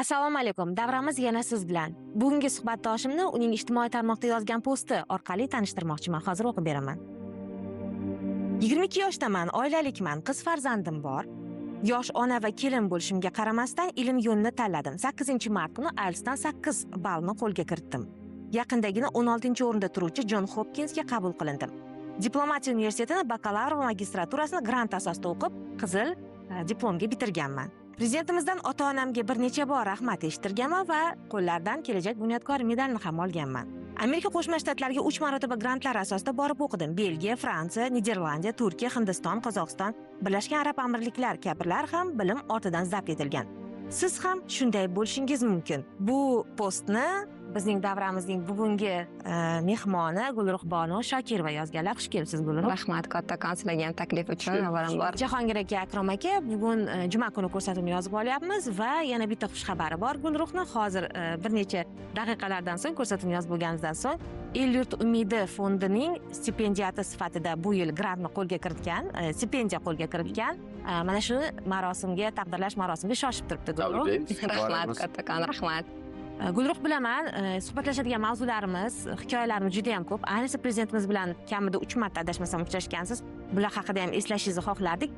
Assalomu alaykum. Davramiz yana siz bilan. Bugungi suhbatdoshimni uning ijtimoiy tarmoqda yozgan posti orqali tanishtirmoqchiman. Hozir o'qib beraman. 22 yoshdaman, oilalikman, qiz farzandim bor. Yosh ona va kelin bo'lishimga qaramasdan ilm yo'lini tanladim. 8-mart kuni IELTSdan 8 ballni qo'lga kiritdim. Yaqindagina 16-o'rinda turuvchi Jon Hopkinsga qabul qilindim. Diplomatiya universitetini bakalavr va magistraturasini grant asosida o'qib, qizil diplomga bitirganman. Prezidentimizdan ota-onamga bir necha bor rahmat eshittirganman va qo'llaridan kelajak bunyodkor medalini ham olganman. Amerika Qo'shma Shtatlariga 3 marotaba grantlar asosida borib o'qidim. Belgiya, Fransiya, Niderlandiya, Turkiya, Hindiston, Qozog'iston, Birlashgan Arab Amirliklari kabilar ham bilim ortidan zabt etilgan. Siz ham shunday bo'lishingiz mumkin. Bu postni bizning davramizning bugungi mehmoni Gulruhbonu Shokirova yozganlar. Xush kelibsiz Gulruh. Rahmat kattakon sizlarga taklif uchun avvalambor. Jahongir aka, Akrom aka, bugun juma kuni ko'rsatuvni yozib olyapmiz va yana bitta xush xabari bor Gulruhning. Hozir bir necha daqiqalardan so'ng ko'rsatuvni yozib bo'lganimizdan so'ng El-yurt umidi fondining stipendiyati sifatida bu yil grantni qo'lga kiritgan, stipendiya qo'lga kiritgan. Mana shu marosimga, taqdirlash marosimiga shoshib turibdi Gulruh. Rahmat kattakon, rahmat. Gulruh bilaman, suhbatlashadigan mavzularimiz, hikoyalarimiz juda ham ko'p. Ayniqsa prezidentimiz bilan kamida 3 marta adashmasam uchrashgansiz. Bular haqida ham eslashingizni xohlardik.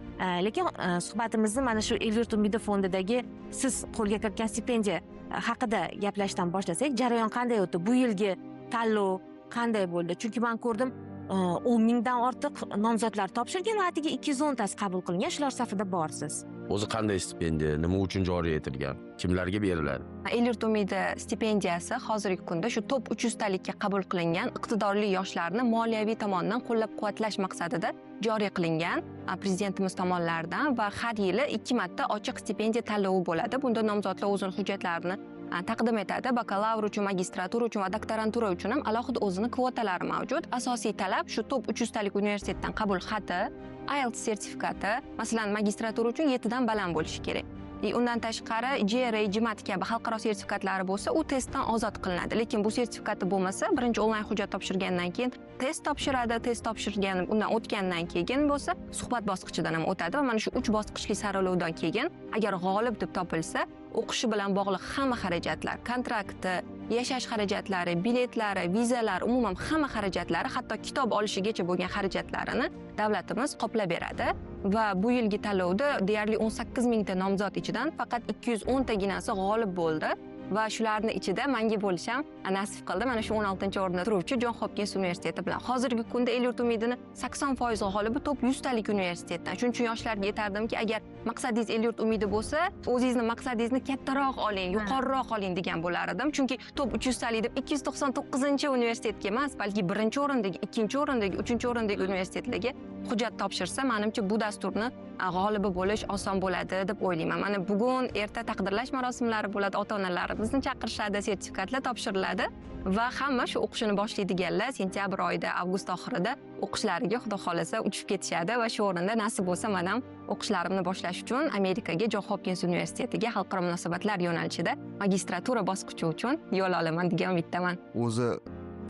Lekin suhbatimizni mana shu El-yurt umidi fondidagi siz qo'lga kiritgan stipendiya haqida gaplashishdan boshlasak, jarayon qanday o'tdi? Bu yilgi tanlov qanday bo'ldi? Chunki men ko'rdim 10 mingdan ortiq nomzodlar topshirgan va atigi 210 tasi qabul qilingan. Shular safida borsiz. O'zi qanday stipendiya, nima uchun joriy etilgan, kimlarga beriladi? El-yurt umidi stipendiyasi hozirgi kunda shu top 300 talikka qabul qilingan iqtidorli yoshlarni moliyaviy tomondan qo'llab-quvvatlash maqsadida joriy qilingan prezidentimiz tomonidan va har yili 2 marta ochiq stipendiya tanlovi bo'ladi. Bunda nomzodlar o'zini hujjatlarini taqdim etadi. Bakalavr uchun, magistratura uchun va doktorantura uchun ham alohida o'zini kvotalari mavjud. Asosiy talab shu top 300 talik universitetdan qabul xati, IELTS sertifikati, masalan, magistratura uchun 7 dan baland bo'lishi kerak. Undan tashqari GRE, GMAT kabi xalqaro sertifikatlari bo'lsa, u testdan ozod qilinadi. Lekin bu sertifikati bo'lmasa, birinchi onlayn hujjat topshirgandan keyin test topshiradi. Test topshirgan, undan o'tgandan keyin bo'lsa, suhbat bosqichidan ham o'tadi va mana shu 3 bosqichli saraluvdan keyin agar g'olib deb topilsa, o'qishi bilan bog'liq hamma xarajatlar, kontrakti, yashash xarajatlari, biletlari, vizalar, umuman hamma xarajatlari, hatto kitob olishigacha bo'lgan xarajatlarini davlatimiz qoplab beradi. Va bu yilgi tanlovda deyarli 18 mingta nomzod ichidan faqat 210 taginasi g'olib bo'ldi. Va shularni ichida menga bo'lish ham nasib qildi. Mana shu 16-o'rinda turuvchi Jon Hopkins universiteti bilan. Hozirgi kunda El-yurt umidini 80% g'olibi top 100 talik universitetdan. Shuning uchun yoshlarga aytardimki, agar maqsadingiz El-yurt umidi bo'lsa, o'zingizni maqsadingizni kattaroq oling, yuqoriroq oling degan bo'lar edim. Chunki top 300 talik deb 299-universitetga emas, balki 1-o'rindagi, 2-o'rindagi, 3-o'rindagi universitetlarga hujjat topshirsa, menimcha bu dasturni g'olibi bo'lish oson bo'ladi deb o'ylayman. Mana bugun erta taqdirlash marosimlari bo'ladi, ota-onalarimizni chaqirishadi, sertifikatlar topshiriladi va hamma shu o'qishini boshlaydiganlar sentyabr oyida, avgust oxirida o'qishlariga xudo xolasa uchib ketishadi va shu o'rinda nasib bo'lsa men ham o'qishlarimni boshlash uchun Amerikaga Jon Hopkins universitetiga xalqaro munosabatlar yo'nalishida magistratura bosqichi uchun yo'l olaman degan umiddaman. O'zi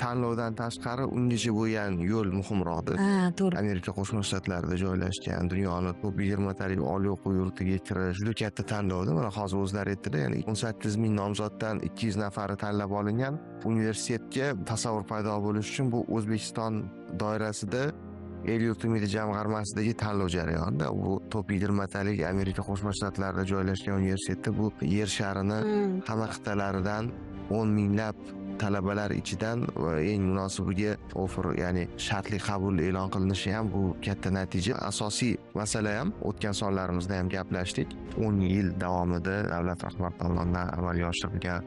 tanlovdan tashqari ungacha bo'lgan yo'l muhimroqdir. To'g'ri. Amerika Qo'shma Shtatlarida joylashgan dunyoning top 20 talik oliy o'quv yurtiga kirish juda katta tanlovdir. Mana hozir o'zlari aytdilar, ya'ni 18 ming nomzoddan 200 nafari tanlab olingan. Universitetga tasavvur paydo bo'lishi uchun bu O'zbekiston doirasida El-yurt umidi jamg'armasidagi tanlov jarayonida bu top 20 talik Amerika Qo'shma Shtatlarida joylashgan universitetda bu yer sharini hamma qit'alaridan 10 minglab talabalar ichidan eng munosibiga offer, ya'ni shartli qabul e'lon qilinishi ham bu katta natija. Asosiy masala ham o'tgan sonlarimizda ham gaplashdik. 10 yil davomida davlat rahbari tomonidan amalga oshirilgan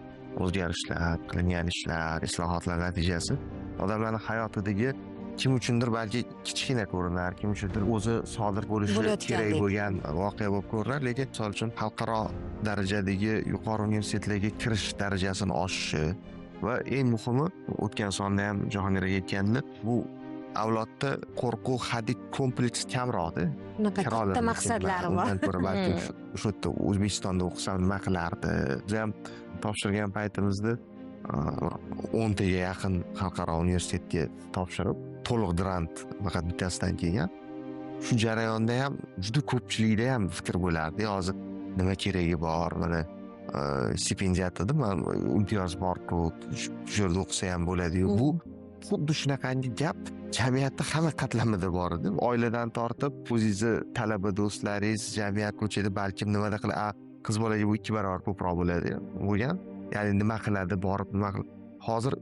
o'zgarishlar, qilingan ishlar, islohotlar natijasi odamlarning hayotidagi kim uchundir balki kichkina ko'rinar, kim uchundir o'zi sodir bo'lishi kerak bo'lgan voqea bo'lib ko'rinar, lekin misol uchun xalqaro darajadagi yuqori universitetlarga kirish darajasini oshishi va eng muhimi o'tgan sonda ham Jahongir aka aytgandek, bu avlodda qo'rquv hadi kompleks kamroqda. Katta maqsadlari bor. Undan ko'ra balki shu yerda O'zbekistonda o'qisam nima qilardi? Biz ham topshirgan paytimizda 10 taga yaqin xalqaro universitetga topshirib, to'liq grant faqat bittasidan kelgan. Shu jarayonda ham juda ko'pchilikda ham fikr bo'lardi. Hozir nima keragi bor? Mana stipendiyatida man imtiyoz bor-ku, shu yerda o'qisa ham bo'ladi-yu. Bu xuddi shunaqangi gap jamiyatda hamma qatlamida bor edi. Oiladan tortib, o'zingizni talaba do'stlaringiz, jamiyat ko'chada balkim nimada qilib, qiz bolaga bu 2 barobar ko'proq bo'lgan. Ya'ni nima qiladi, borib nima qiladi. Hozir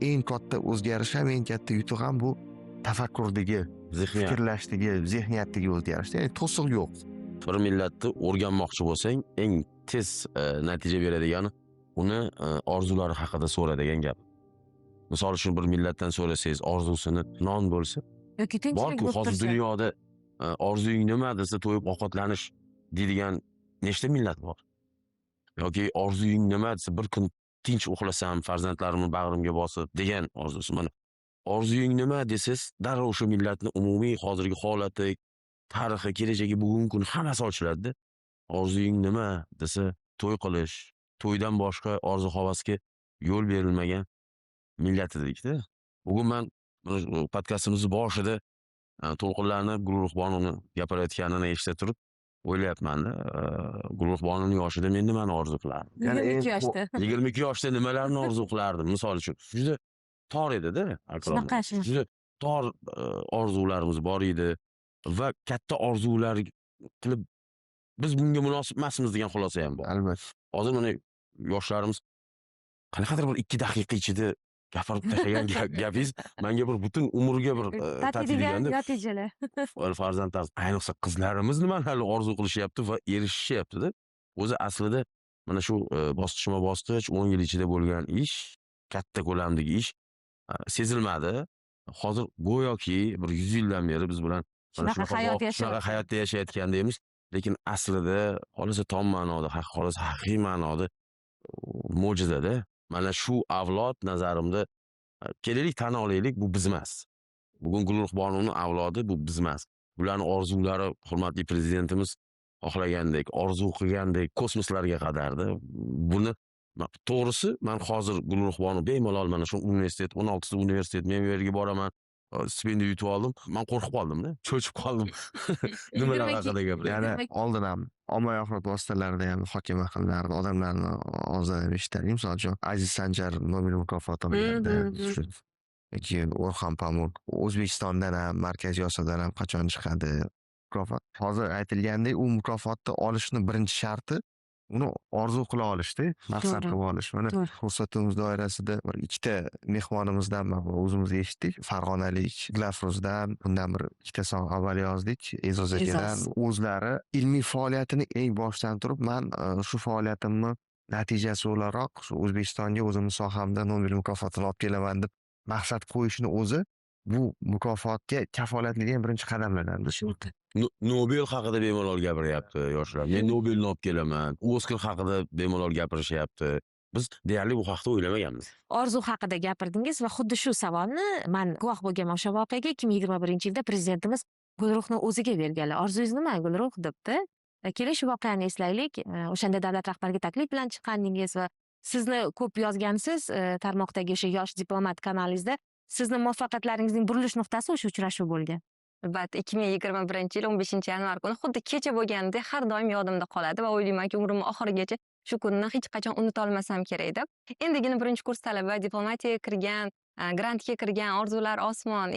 eng katta o'zgarish ham, eng katta yutuq ham bu tafakkurdagi, fikrlashdagi, zehniyatdagi o'zgarishda. Ya'ni to'siq yo'q. Bir millatni o'rganmoqchi bo'lsang, eng tez natija beradigani uni orzulari haqida so'ra degan gap. Misol uchun bir millatdan so'rasangiz, orzusini non bo'lsa, yoki tinchlik borku bo'lib hozir tursa. dunyoda orzuying nima desa to'yib ovqatlanish deydigan nechta millat bor? Yoki orzuying nima desa bir kun tinch uxlasam, farzandlarimni bag'rimga bosib degan orzusi. Mana orzuying nima desangiz, darrov o'sha millatni umumiy hozirgi holati, tarixi, kelajagi, bugungi kun hammasi ochiladi-da. Orzuying nima desa, to'y qilish, to'ydan boshqa orzu havasga yo'l berilmagan millat edikda. Bugun men podkastimizni boshida to'lqinlarni Gulruhbonuni gapirayotganini eshita turib o'ylayapman-da, Gulruhbonning yoshida men nimani orzu qilardim? 22 yoshda. 22 yoshda nimalarni orzu qilardim? Misol uchun, juda tor edi-da, Akrom. Shunaqasi. Juda tor orzularimiz bor edi va katta orzular qilib biz bunga munosib emasmiz degan xulosa ham bor. Albatta. Hozir mana yoshlarimiz qanaqadir bir 2 daqiqa ichida gapirib tashlagan gapingiz menga bir butun umrga bir Tatiydigan tatiydiganda natijalar. farzandlarimiz, ayniqsa qizlarimiz nimalarni orzu qilishyapti va erishishyapti-da. O'zi aslida mana shu bosqichma-bosqich 10 yil ichida bo'lgan ish, katta ko'lamdagi ish sezilmadi. Hozir go'yoki bir 100 yildan beri biz bilan Shunaqa hayot shunaqa hayotda yashayotgandaymiz, lekin aslida xolisa tom ma'noda, xolisa haqiqiy ma'noda mo'jiza-da. Mana shu avlod nazarimda kelaylik tan olaylik, bu biz emas. Bugun Gulruhbonning avlodi bu biz emas. Bularning orzulari hurmatli prezidentimiz xohlagandek, orzu qilgandek kosmoslarga qadardi. Buni to'g'risi men hozir Gulruhbonni bemalol mana shu universitet, 16 ta universitet, men bu yerga boraman, stipendiya yutib oldim. Men qo'rqib qoldim-da, cho'chib qoldim. Nimalar haqida gapiryapti? Ya'ni oldin ham ommaviy axborot vositalarida ham muhokama qilinardi, odamlarni og'zidan ham eshitardik. Misol uchun Aziz Sanjar Nobel mukofoti olganda, yoki O'rxon Pamuk O'zbekistondan ham, Markaziy Osiyodan ham qachon chiqadi mukofot. Hozir aytilgandek, u mukofotni olishni birinchi sharti uni orzu qila olishda, maqsad qilib olish. Mana fursatimiz doirasida bir 2 ta mehmonimizdan o'zimiz eshitdik. Farg'onalik Dilafruzdan, bundan bir 2 ta son avval yozdik. E'zoz akadan o'zlari ilmiy faoliyatini eng boshdan turib, men shu faoliyatimni natijasi o'laroq shu O'zbekistonga o'zimning sohamda Nobel mukofotini olib kelaman deb maqsad qo'yishni o'zi bu mukofotga kafolatlaydigan birinchi qadamlardan biri. Nobel haqida bemalol gapiryapti yoshlar. Men Nobelni olib kelaman. Oskar haqida bemalol gapirishyapti. Biz deyarli bu haqida o'ylamaganmiz. Orzu haqida gapirdingiz va xuddi shu savolni men guvoh bo'lganman o'sha voqeaga. 2021-yilda prezidentimiz Gulruhni o'ziga berganlar. Orzungiz nima Gulruh debdi. Keling shu voqeani eslaylik. O'shanda davlat rahbariga taklif bilan chiqqaningiz va sizni ko'p yozgansiz tarmoqdagi o'sha yosh diplomat kanalingizda. Sizni muvaffaqiyatlaringizning burilish nuqtasi o'sha uchrashuv bo'lgan. Albatta 2021-yil 15-yanvar kuni xuddi kecha bo'lgandek har doim yodimda qoladi va o'ylaymanki umrimning oxirigacha shu kunni hech qachon unuta olmasam kerak deb. Endigina birinchi kurs talaba, diplomatiyaga kirgan, grantga kirgan, orzular osmon.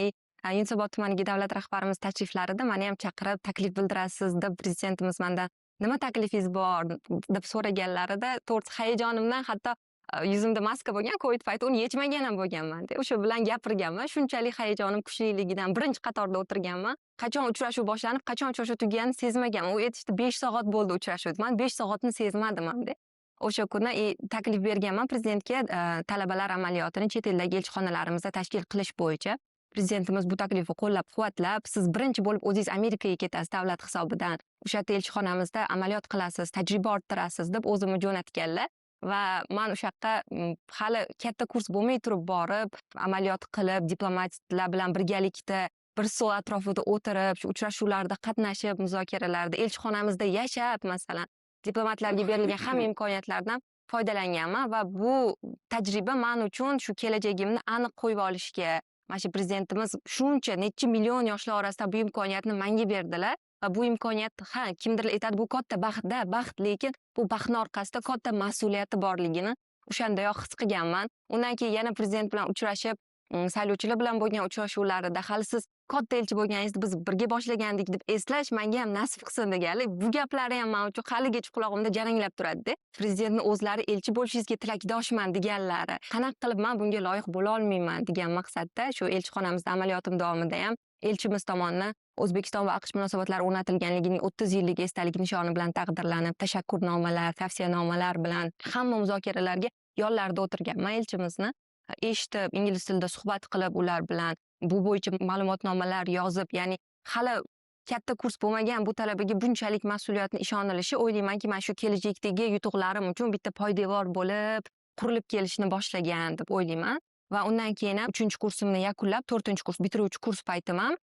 Yunusobod tumaniga davlat rahbarimiz tashriflarida meni ham chaqirib taklif bildirasiz deb prezidentimiz mendan nima taklifingiz bor deb so'raganlarida to'g'risi hayajonimdan hatto yuzimda maska bo'lgan, Covid payti uni yechmagan ham bo'lganman. O'sha bilan gapirganman. Shunchalik hayajonim kuchliligidan birinchi qatorda o'tirganman. Qachon uchrashuv boshlanib, qachon uchrashuv tugaganini sezmaganman. U aytishdi 5 soat bo'ldi uchrashuv. Men 5 soatni sezmadim ham. O'sha kuni taklif berganman prezidentga talabalar amaliyotini chet eldagi elchixonalarimizda tashkil qilish bo'yicha. Prezidentimiz bu taklifni qo'llab-quvvatlab, siz birinchi bo'lib o'zingiz Amerikaga ketasiz davlat hisobidan. O'sha yerda elchixonamizda amaliyot qilasiz, tajriba orttirasiz deb o'zimni jo'natganlar. Va men o'sha yoqqa hali katta kurs bo'lmay turib borib, amaliyot qilib, diplomatlar bilan birgalikda bir stol atrofida o'tirib, shu uchrashuvlarda qatnashib, muzokaralarda, elchixonamizda yashab, masalan, diplomatlarga berilgan hamma imkoniyatlardan foydalanganman va bu tajriba men uchun shu kelajagimni aniq qo'yib olishga, mana shu prezidentimiz shuncha necha million yoshlar orasida bu imkoniyatni menga berdilar va bu imkoniyat kimdir aytadi bu katta baxt, lekin bu baxtni orqasida katta mas'uliyati borligini o'shandayoq his qilganman. Undan keyin yana prezident bilan uchrashib, saylovchilar bilan bo'lgan uchrashuvlarida hali siz katta elchi bo'lganingizda biz birga boshlagandik deb eslash menga ham nasib qilsin deganlik. Bu gaplari ham men uchun haligacha qulog'imda jaranglab turadi-da. Prezidentni o'zlari elchi bo'lishingizga tilakdoshman deganlari. Qanaqa qilib men bunga loyiq bo'la olmayman degan maqsadda shu elchixonamizda amaliyotim davomida ham elchimiz tomonidan O'zbekiston va AQSh munosabatlari o'rnatilganligining 30 yilligi esdalik nishoni bilan taqdirlanib, tashakkurnomalar, tavsiyanomalar bilan hamma muzokaralarga yonlarida o'tirganman elchimizni. Eshitib, ingliz tilida suhbat qilib ular bilan bu bo'yicha ma'lumotnomalar yozib, ya'ni hali katta kurs bo'lmagan bu talabaga bunchalik mas'uliyatni ishonilishi o'ylaymanki, mana shu kelajakdagi yutuqlarim uchun bitta poydevor bo'lib, qurilib kelishni boshlagan deb o'ylayman. Va undan keyin ham 3-kursimni yakunlab, 4-kurs bitiruvchi kurs paytim ham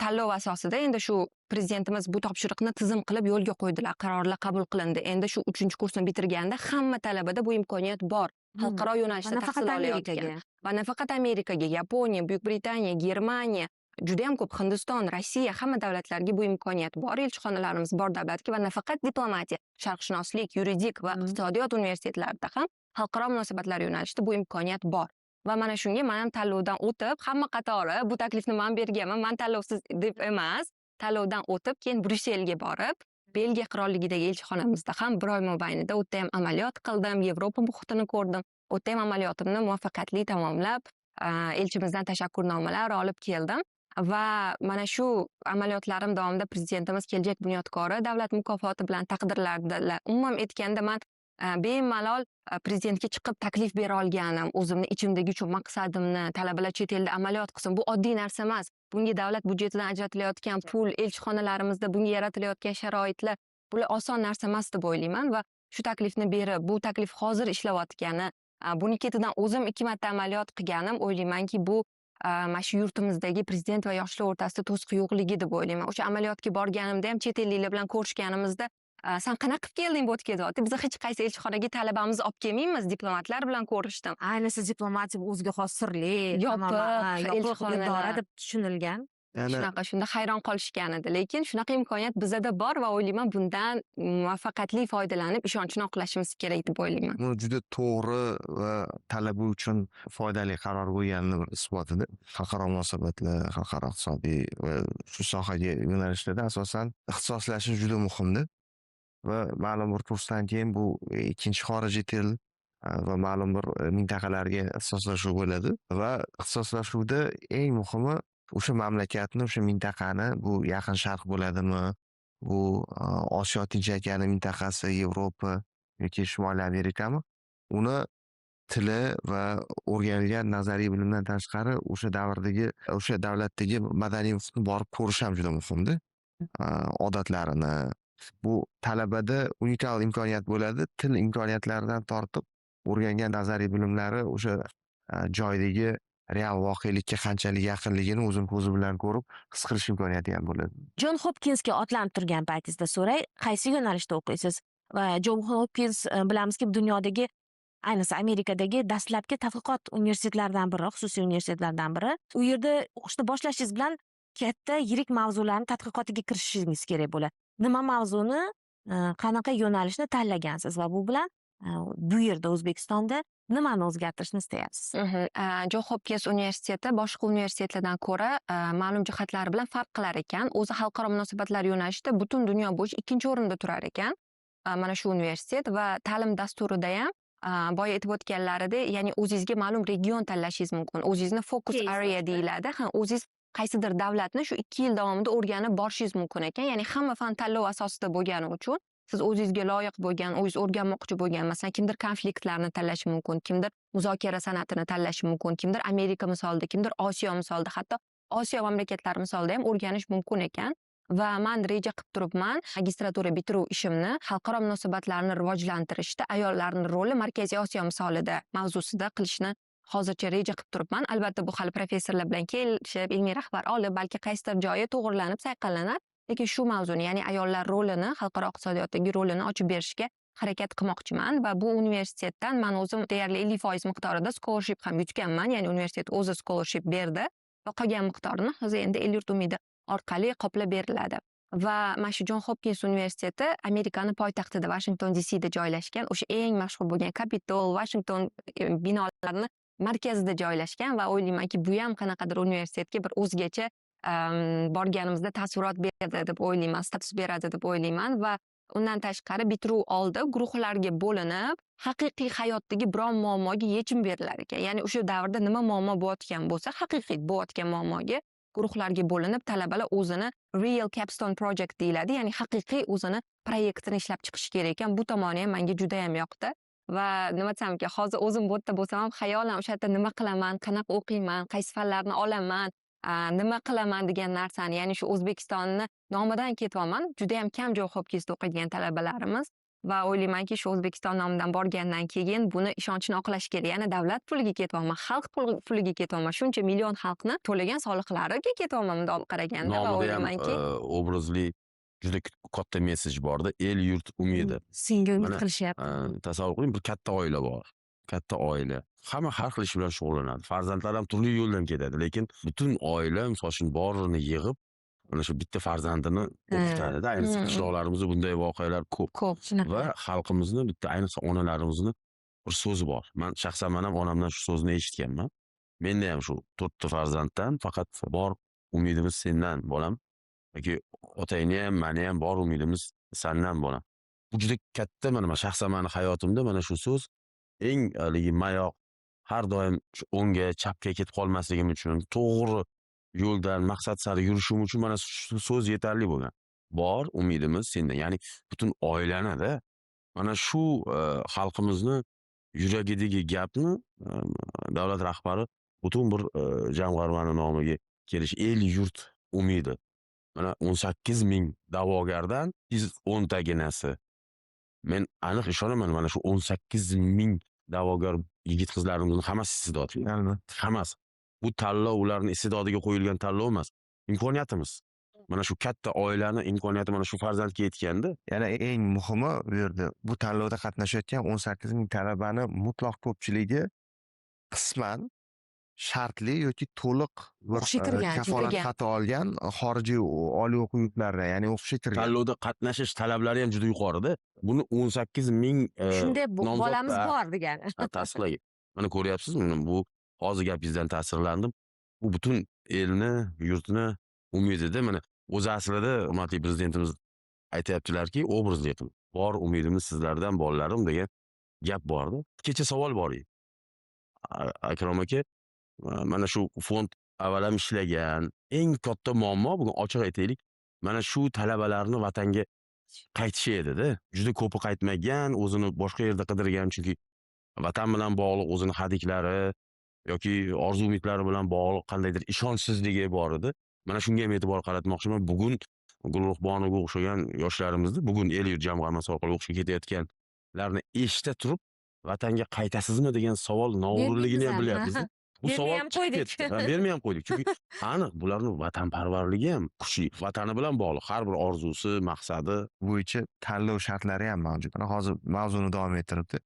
tanlov asosida endi shu prezidentimiz bu topshiriqni tizim qilib yo'lga qo'ydilar, qarorlar qabul qilindi. Endi shu 3-kursni bitirganda hamma talabada bu imkoniyat bor. Xalqaro yo'nalishda tahsil olayotgan. Va nafaqat Amerikaga, Yaponiya, Buyuk Britaniya, Germaniya, juda ham ko'p Hindiston, Rossiya hamma davlatlarga bu imkoniyat bor. Elchixonalarimiz bor davlatga va nafaqat diplomatiya, sharqshunoslik, yuridik va iqtisodiyot universitetlarida ham xalqaro munosabatlar yo'nalishida bu imkoniyat bor. Va mana shunga men ham tanlovdan o'tib, hamma qatori bu taklifni men berganman. Men tanlovsiz deb emas, tanlovdan o'tib, keyin Bryusselga borib, Belgiya qirolligidagi elchixonamizda ham bir oy mobaynida o'tda ham amaliyot qildim, Yevropa muhitini ko'rdim. O'tda ham amaliyotimni muvaffaqiyatli tamomlab, elchimizdan tashakkurnomalar olib keldim. Va mana shu amaliyotlarim davomida prezidentimiz kelajak bunyodkori davlat mukofoti bilan taqdirlandilar. Umuman aytganda men bemalol prezidentga chiqib taklif bera olganim, o'zimni ichimdagi shu maqsadimni talabalar chet elda amaliyot qilsin. Bu oddiy narsa emas. Bunga davlat budjetidan ajratilayotgan pul, elchixonalarimizda bunga yaratilayotgan sharoitlar, bular oson narsa emas deb o'ylayman va shu taklifni berib, bu taklif hozir ishlayotgani, buni ketidan o'zim 2 marta amaliyot qilganim o'ylaymanki, bu mana shu yurtimizdagi prezident va yoshlar o'rtasida to'siq yo'qligi deb o'ylayman. O'sha amaliyotga borganimda ham chet elliklar bilan ko'rishganimizda san qanaqa qilib kelding bu yerga deyapti. Biz hech qaysi elchixonaga talabamizni olib kelmaymiz, diplomatlar bilan ko'rishdim. Ayniqsa diplomatiya o'ziga xos sirli, yopiq elchixonalar deb tushunilgan. Shunda hayron qolishgan edi. Lekin shunaqa imkoniyat bizda bor va o'ylayman bundan muvaffaqiyatli foydalanib ishonchni oqlashimiz kerak deb o'ylayman. Bu juda to'g'ri va talaba uchun foydali qaror bo'lganini bir isbotida. Xalqaro munosabatlar, xalqaro iqtisodiy va shu sohaga yo'nalishlarda asosan ixtisoslashish juda muhimdir. Va ma'lum bir kursdan keyin bu ikkinchi xorijiy til va ma'lum bir mintaqalarga ixtisoslashuv bo'ladi va ixtisoslashuvda eng muhimi o'sha mamlakatni, o'sha mintaqani, bu Yaqin Sharq bo'ladimi, bu Osiyo Tinch okeani mintaqasi, Yevropa yoki Shimoliy Amerikami, uni tili va o'rganilgan nazariy bilimdan tashqari o'sha davrdagi, o'sha davlatdagi madaniy muhitni borib ko'rish ham juda muhimdir. Odatlarini, bu talabada unikal imkoniyat bo'ladi. Til imkoniyatlaridan tortib o'rgangan nazariy bilimlari o'sha joydagi real voqelikka qanchalik yaqinligini o'zim ko'zi bilan ko'rib his qilish imkoniyati ham bo'ladi. Jon Hopkinsga otlanib turgan paytingizda so'ray, qaysi yo'nalishda o'qiysiz? Va Jon Hopkins bilamizki, dunyodagi, ayniqsa Amerikadagi dastlabki tadqiqot universitetlaridan biri, xususiy universitetlardan biri. U yerda o'qishni boshlashingiz bilan katta yirik mavzularni tadqiqotiga kirishishingiz kerak bo'ladi. Nima mavzuni, qanaqa yo'nalishni tanlagansiz va bu bilan bu yerda O'zbekistonda nimani o'zgartirishni istayapsiz? Jon Hopkins universiteti boshqa universitetlardan ko'ra ma'lum jihatlari bilan farq qilar ekan. O'zi xalqaro munosabatlar yo'nalishida butun dunyo bo'yicha 2-o'rinda turar ekan. Mana shu universitet va ta'lim dasturida ham boya aytib o'tganlaridek, ya'ni o'zingizga ma'lum region tanlashingiz mumkin. O'zingizni focus area deyiladi. O'zingiz qaysidir davlatni shu 2 yil davomida o'rganib borishingiz mumkin ekan. Ya'ni hamma fan tanlov asosida bo'lgani uchun siz o'zingizga loyiq bo'lgan, o'zingiz o'rganmoqchi bo'lgan, masalan, kimdir konfliktlarni tanlashi mumkin, kimdir muzokara san'atini tanlashi mumkin, kimdir Amerika misolida, kimdir Osiyo misolida, hatto Osiyo mamlakatlari misolida ham o'rganish mumkin ekan. Va men reja qilib turibman magistratura bitiruv ishimni xalqaro munosabatlarni rivojlantirishda ayollarning roli Markaziy Osiyo misolida mavzusida qilishni hozircha reja qilib turibman. Albatta bu hali professorlar bilan kelishib, ilmiy rahbar olib, balki qaysidir joyi to'g'rilanib, sayqallanar. Lekin shu mavzuni, ya'ni ayollar rolini, xalqaro iqtisodiyotdagi rolini ochib berishga harakat qilmoqchiman va bu universitetdan men o'zim deyarli 50% miqdorida scholarship ham yutganman, ya'ni universitet o'zi scholarship berdi va qolgan miqdorini hozir endi El yurt umidi orqali qoplab beriladi. va mana shu Jon Hopkins universiteti Amerikani poytaxtida Washington DCda joylashgan. O'sha eng mashhur bo'lgan Capitol, Washington binolarini markazida joylashgan va o'ylaymanki, bu ham qanaqadir universitetga bir o'zgacha borganimizda taassurot beradi deb o'ylayman, status beradi deb o'ylayman va undan tashqari bitiruv oldi guruhlarga bo'linib, haqiqiy hayotdagi biron muammoga yechim berilar ekan. Ya'ni o'sha davrda nima muammo bo'layotgan bo'lsa, haqiqiy bo'layotgan muammoga guruhlarga bo'linib, talabalar o'zini real capstone project deyiladi, ya'ni haqiqiy o'zini proyektini ishlab chiqishi kerak ekan. Bu tomoni ham menga juda ham yoqdi. Va nima desam ekan, hozir o'zim bu yerda bo'lsam ham xayolan o'sha yerda nima qilaman, qanaqa o'qiyman, qaysi fanlarni olaman, nima qilaman degan narsani, ya'ni shu O'zbekistonni nomidan ketyapman. Juda ham kam Jon Hopkinsda o'qiydigan talabalarimiz va o'ylaymanki, shu O'zbekiston nomidan borgandan keyin buni ishonchni oqlash kerak. Ya'ni davlat puliga ketyapman, xalq puliga ketyapman. Shuncha million xalqni to'lagan soliqlariga ketyapman bundoq qaraganda va Nomida ham o'ylaymanki, obrazli juda katta mesaj borda. El yurt umidi. Senga umid Mana, qilishyapti. Tasavvur qiling, bir katta oila bor. Katta oila. Hamma har xil ish bilan shug'ullanadi. Farzandlar ham turli yo'ldan ketadi, lekin butun oila misol uchun borini yig'ib mana shu bitta farzandini o'qitadi-da. Ayniqsa qishloqlarimizda bunday voqealar ko'p. Ko'p shunaqa. Va xalqimizni bitta ayniqsa onalarimizni bir so'zi bor. Man shaxsan ham onamdan shu so'zni eshitganman. Menda ham shu 4 ta farzanddan faqat bor umidimiz sendan bolam. Yoki otangni ham, meni ham bor umidimiz sendan bolam. Bu juda katta mana shaxsan meni hayotimda mana shu so'z eng haligi mayoq, har doim o'ngga, chapga ketib qolmasligim uchun, to'g'ri yo'ldan maqsad sari yurishim uchun mana shu so'z yetarli bo'lgan. Bor umidimiz sendan, ya'ni butun oilani-da mana shu xalqimizni yuragidagi gapni davlat rahbari butun bir jamg'armani nomiga kelish, el yurt umidi. Mana 18 ming da'vogardan 10 taginasi. Men aniq ishonaman, mana shu 18 ming da'vogar yigit qizlarimizning hammasi iste'dodli. Albatta. Hammasi. Bu tanlov ularning iste'dodiga qo'yilgan tanlov emas. Imkoniyatimiz. Mana shu katta oilani imkoniyati mana shu farzandga yetganda, Yana eng muhimi bu yerda bu tanlovda qatnashayotgan 18 ming talabani mutlaq ko'pchiligi qisman shartli yoki to'liq bir O'qishga kirgan, kafolat chekirgan. xati olgan xorijiy oliy o'quv yurtlarida, ya'ni o'qishga kirgan. tanlovda qatnashish talablari ham juda yuqorida. Buni 18 ming Shunday nomzod bolamiz bor degani. tasdiqlagan. Mana ko'ryapsizmi? Bu hozir gapingizdan ta'sirlandim. Bu butun elni, yurtni umidida mana o'zi aslida hurmatli prezidentimiz aytayaptilarki, obrazli qilib. Bor umidimiz sizlardan bolalarim degan gap bordi. Kecha savol bor edi. Akrom aka, mana shu fond avval ham ishlagan. Eng katta muammo, bugun ochiq aytaylik, mana shu talabalarni vatanga qaytishi edi-da. Juda ko'pi qaytmagan, o'zini boshqa yerda qidirgan, chunki vatan bilan bog'liq o'zini hadiklari yoki orzu-umidlari bilan bog'liq qandaydir ishonchsizligi bor edi. Mana shunga ham e'tibor qaratmoqchiman. Bugun Gulruhbonovaga o'xshagan yoshlarimizni, bugun el yurt jamg'armasi orqali o'qishga ketayotganlarni eshita turib, vatanga qaytasizmi degan savol noto'g'riligini ham bilyapmiz. Bu Bermay savol ham chiqib qo'ydik. ketdi. Bermay ham qo'ydik. Chunki aniq bularning vatanparvarligi ham kuchli. Vatani bilan bog'liq har bir orzusi, maqsadi. Bo'yicha tanlov shartlari ham mavjud. Mana hozir mavzuni davom ettiribdi.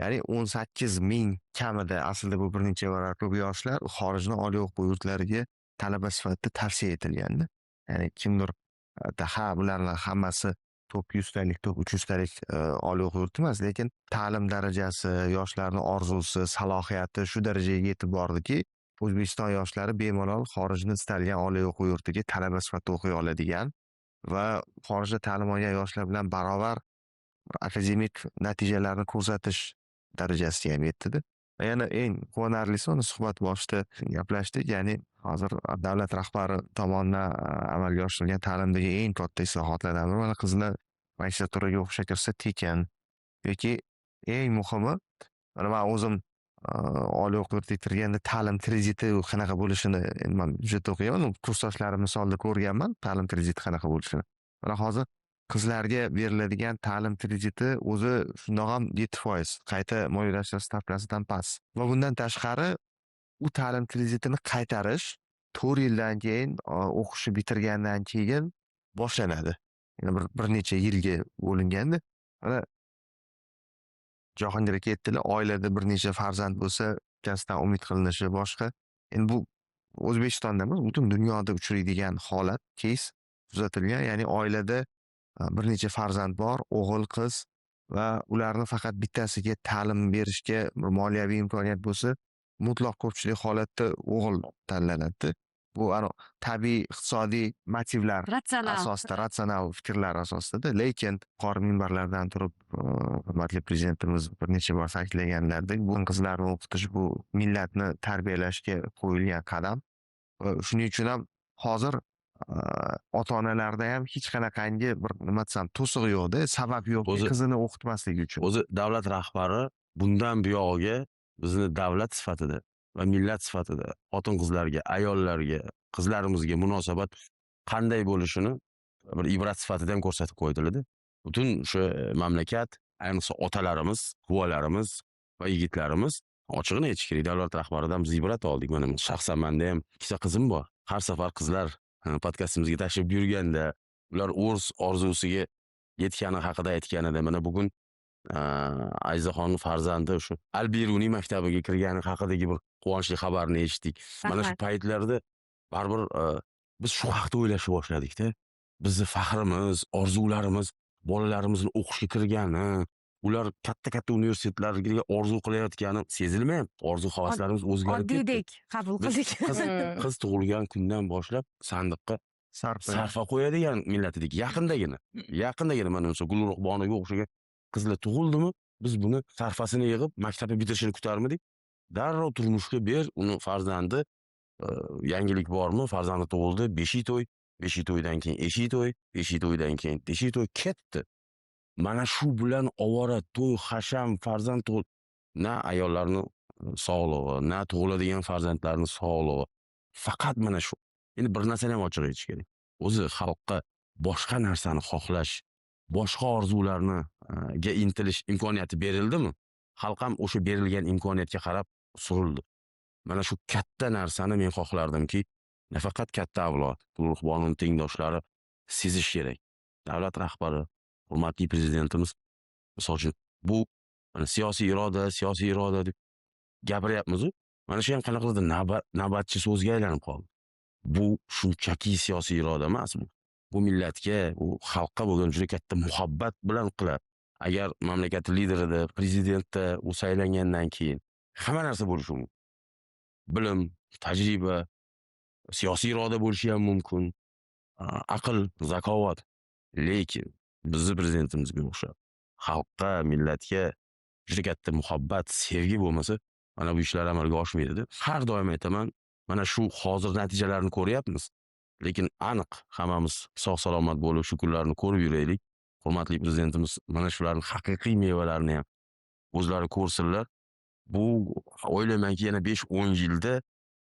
Ya'ni 18 ming kamida aslida bu bir necha varaqli yoshlar xorijni oliy o'quv yurtlariga talaba sifatida tavsiya etilganda. Ya'ni kimdir ha bularning hammasi top 100 talik, top 300 talik oliy o'quv yurti emas, lekin ta'lim darajasi, yoshlarning orzusi, salohiyati shu darajaga yetib bordiki, O'zbekiston yoshlari bemalol xorijni istalgan oliy o'quv yurtiga talaba sifatida o'qiy oladigan va xorijda ta'lim olgan yoshlar bilan barobar akademik natijalarni ko'rsatish darajasiga ham yetdi. Va yana eng quvonarlisi, uni suhbat boshida gaplashdik, ya'ni hozir davlat rahbari tomonidan amalga oshirilgan ta'limdagi eng katta islohotlardan biri mana qizlar magistraturaga o'qishga kirsa tekin yoki eng muhimi, mana men o'zim oliy o'quv yurtiga kirganda ta'lim krediti qanaqa bo'lishini men juda o'qiyman, kursdoshlarim misolida ko'rganman ta'lim krediti qanaqa bo'lishini. Mana hozir qizlarga beriladigan ta'lim krediti o'zi shundoq ham 7% qayta moliyalashtirish stavkasidan past. Va bundan tashqari u ta'lim kreditini qaytarish 4 yildan keyin o'qishni bitirgandan keyin boshlanadi. Ya'ni bir necha yilga bo'linganda. Mana Jahongir aka aytdilar, oilada bir necha farzand bo'lsa, kasbdan umid qilinishi boshqa. Endi bu O'zbekistonda emas, butun dunyoda uchraydigan holat, case. kuzatilgan, ya'ni oilada bir necha farzand bor, o'g'il, qiz va ularni faqat bittasiga ta'lim berishga bir moliyaviy imkoniyat bo'lsa, mutlaq ko'pchilik holatda o'g'il tanlanadi. Bu tabiiy iqtisodiy motivlar Ratsional. asosida, ratsional fikrlar asosida. Lekin yuqori minbarlardan turib, hurmatli prezidentimiz bir necha bor ta'kidlaganlaridek, bu qizlarni o'qitish bu millatni tarbiyalashga qo'yilgan qadam. Va shuning uchun ham hozir ota-onalarda ham hech qanaqangi bir nima desam to'siq yo'qda, sabab yo'q O'zi- qizini o'qitmasligi uchun. O'zi davlat rahbari bundan buyog'iga bizni davlat sifatida va millat sifatida xotin-qizlarga, ayollarga, qizlarimizga munosabat qanday bo'lishini bir ibrat sifatida ham ko'rsatib qo'ydilar-da. Butun o'sha mamlakat, ayniqsa otalarimiz, buvalarimiz va yigitlarimiz ochig'ini aytish kerak, davlat rahbaridan biz ibrat oldik. Mana shaxsan menda ham ikkita qizim bor. Har safar qizlar podkastimizga tashrif buyurganda, ular o'z orzusiga yetgani haqida aytganida, mana bugun Ayizaxonning farzandi o'sha Al-Beruniy maktabiga kirgani haqidagi bir quvonchli xabarni eshitdik. Mana shu Rahmat. paytlarda baribir biz shu haqda o'ylashni boshladik-da. Bizni faxrimiz, orzularimiz bolalarimizni o'qishga kirgani, ular katta-katta universitetlarga orzu qilayotgani sezilmayapti. Orzu-havaslarimiz o'zgarib ketdi. Oddiydek qabul Biz qildik. qiz tug'ilgan kundan boshlab sandiqqa sarfa qo'yadigan millat edik. Yaqindagina mana o'sha Gulruh Bonoga o'xshagan qizlar tug'ildimi, biz buni sarfasini yig'ib maktabni bitirishini kutarmidik. Darrov turmushga ber, uni farzandi yangilik bormi? Farzandi tug'ildi, beshiy to'y, beshiy to'ydan keyin eshiy to'y, eshiy to'ydan keyin teshiy to'y ketdi. Mana shu bilan ovora to'y, hasham, farzand tug'il, na ayollarni sog'lig'i, na tug'iladigan farzandlarning sog'lig'i. Faqat mana shu. Endi bir narsani ham ochiq aytish kerak. O'zi xalqqa boshqa narsani xohlash, boshqa orzularni ga intilish imkoniyati berildimi? Xalq ham o'sha berilgan imkoniyatga qarab surildi. Mana shu katta narsani men xohlardimki, nafaqat katta avlod, Gulruh Bononing tengdoshlari sezish kerak. Davlat rahbari, hurmatli prezidentimiz, misol uchun, bu siyosiy iroda deb gapiryapmiz-ku. Mana shu ham qanaqadir navbatchi so'zga aylanib qoldi. Bu shunchaki siyosiy iroda emas bu. Bu millatga, bu xalqqa bo'lgan juda katta muhabbat bilan qiladi. Agar mamlakat liderida, prezidentda u saylangandan keyin hamma narsa bo'lishi mumkin. Bilim, tajriba, siyosiy iroda bo'lishi ham mumkin. Aql, zakovat. Lekin bizni prezidentimizga o'xshab xalqqa, millatga juda katta muhabbat, sevgi bo'lmasa, mana bu ishlar amalga oshmaydi. Har doim aytaman, mana shu hozir natijalarni ko'ryapmiz. Lekin aniq hammamiz sog' salomat bo'lib shu kunlarni ko'rib yuraylik. Hurmatli prezidentimiz mana shularning haqiqiy mevalarini ham o'zlari ko'rsinlar. Bu o'ylaymanki yana 5-10 yilda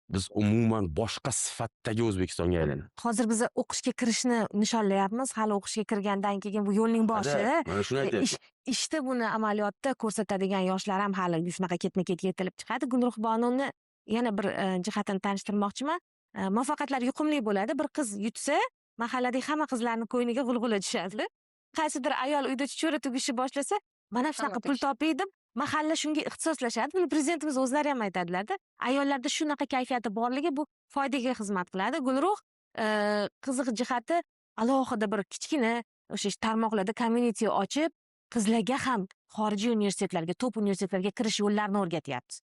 biz umuman boshqa sifatdagi O'zbekistonga aylanamiz. Hozir biz o'qishga kirishni nishonlayapmiz. Hali o'qishga kirgandan keyin bu yo'lning boshi. Mana shuni aytyapman. Ishda buni amaliyotda ko'rsatadigan yoshlar ham hali shunaqa ketma-ket yetilib chiqadi. Gulruh Bononi yana bir jihatini tanishtirmoqchiman. Muvaffaqiyatlar yuqumli bo'ladi. Bir qiz yutsa, mahalladagi hamma qizlarning ko'yniga g'ulg'ula tushadi. Qaysidir ayol uyda chuchura tugishni boshlasa, mana shunaqa pul topay deb mahalla shunga ixtisoslashadi. Buni prezidentimiz o'zlari ham aytadilar-da. Ayollarda shunaqa kayfiyati borligi bu foydaga xizmat qiladi. Gulruh qiziq jihati alohida bir kichkina o'sha tarmoqlarda community ochib, qizlarga ham xorijiy universitetlarga, top universitetlarga kirish yo'llarini o'rgatyapti.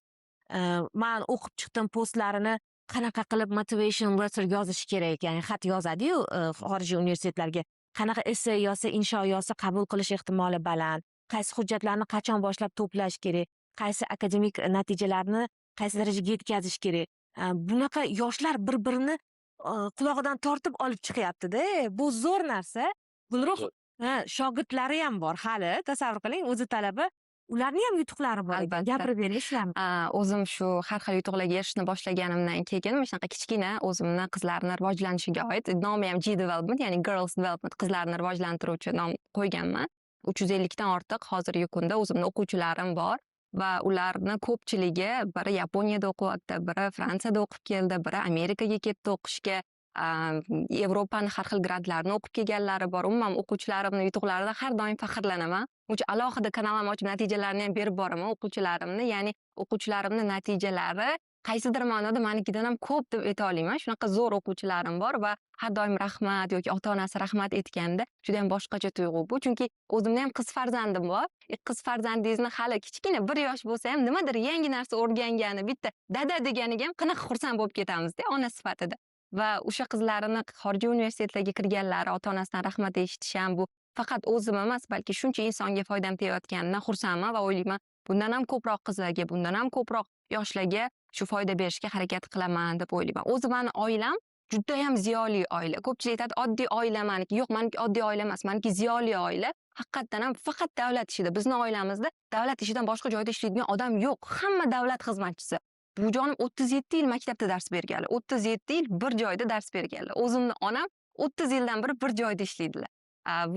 Men o'qib chiqdim postlarini qanaqa qilib motivation letter yozish kerak, ya'ni xat yozadi-yu xorijiy universitetlarga. Qanaqa essay yozsa, insho yozsa qabul qilish ehtimoli baland. Qaysi hujjatlarni qachon boshlab to'plash kerak, qaysi akademik natijalarni qaysi darajaga yetkazish kerak. Bunaqa yoshlar bir-birini qulog'idan tortib olib chiqyapti-da. Bu zo'r narsa. Gulruh shogirdlari ham bor hali. Tasavvur qiling, o'zi talaba. Ularning ham yutuqlari bor. Albatta. Gapirib beringlar. O'zim shu har xil yutuqlarga erishishni boshlaganimdan keyin shunaqa kichkina o'zimni qizlarni rivojlanishiga oid nomi ham G Development, ya'ni Girls Development, qizlarni rivojlantiruvchi nom qo'yganman. 350 dan ortiq hozirgi kunda o'zimning o'quvchilarim bor va ularni ko'pchiligi biri Yaponiyada o'qiyapti, biri Fransiyada o'qib keldi, biri Amerikaga ketdi o'qishga, Yevropani har xil grantlarni o'qib kelganlari bor. Umuman o'quvchilarimning yutuqlaridan har doim faxrlanaman. Uch alohida kanalim ochib natijalarni ham berib boraman o'quvchilarimni, ya'ni o'quvchilarimning natijalari qaysidir ma'noda manikidan ham ko'p deb ayta olmayman. Shunaqa zo'r o'quvchilarim bor va har doim rahmat yoki ota-onasi rahmat aytganda juda ham boshqacha tuyg'u bu. Chunki o'zimda ham qiz farzandim bor. Qiz farzandingizni hali kichkina 1 yosh bo'lsa ham nimadir yangi narsa o'rgangani, bitta dada deganiga ham qanaqa xursand bo'lib ketamiz-da ona sifatida. Va o'sha qizlarini xorijiy universitetlarga kirganlari ota-onasidan rahmat eshitish ham bu faqat o'zim emas, balki shuncha insonga foydam tegayotganidan xursandman va o'ylayman, bundan ham ko'proq qizlarga, bundan ham ko'proq yoshlarga shu foyda berishga harakat qilaman deb o'ylayman. O'zi mani oilam juda ham ziyoli oila. Ko'pchilik aytadi, oddiy oila maniki. Yo'q, maniki oddiy oila emas, maniki ziyoli oila. Haqiqatdan ham faqat davlat ishida, bizning oilamizda davlat ishidan boshqa joyda ishlaydigan odam yo'q. Hamma davlat xizmatchisi. Bujonim 37 yil maktabda dars berganlar. 37 yil bir joyda dars berganlar. O'zimni onam 30 yildan beri bir joyda ishlaydilar.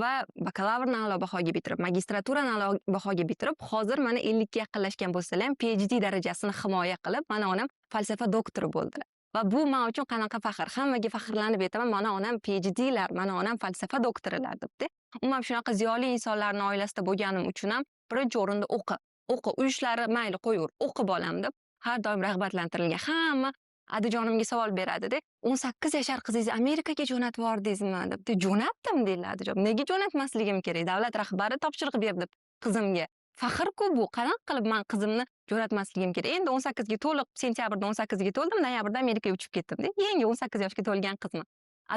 Va bakalavrni a'lo bahoga bitirib, magistraturani a'lo bahoga bitirib, hozir mana 50 ga yaqinlashgan bo'lsalar ham PhD darajasini himoya qilib, mana onam falsafa doktori bo'ldilar. Va bu men uchun qanaqa faxr. Hammaga faxrlanib aytaman, mana onam PhDlar, mana onam falsafa doktorilar debdi. Umuman shunaqa ziyoli insonlarning oilasida bo'lganim uchun ham birinchi o'rinda o'qi, uy ishlari mayli qo'yur, o'qi bolam deb har doim rag'batlantirilgan. Hamma Adijonimga savol beradi-da, 18 yashar qizingizni Amerikaga jo'natib yubordingizmi deb. Jo'natdim deydi Adijon. Nega jo'natmasligim kerak? Davlat rahbari topshiriq berdi qizimga. Faxr-ku bu. Qanaqa qilib men qizimni jo'natmasligim kerak? Endi 18 ga to'liq, sentyabrda 18 ga to'ldim, noyabrda Amerikaga uchib ketdim-da. Yangi 18 yoshga to'lgan qizman.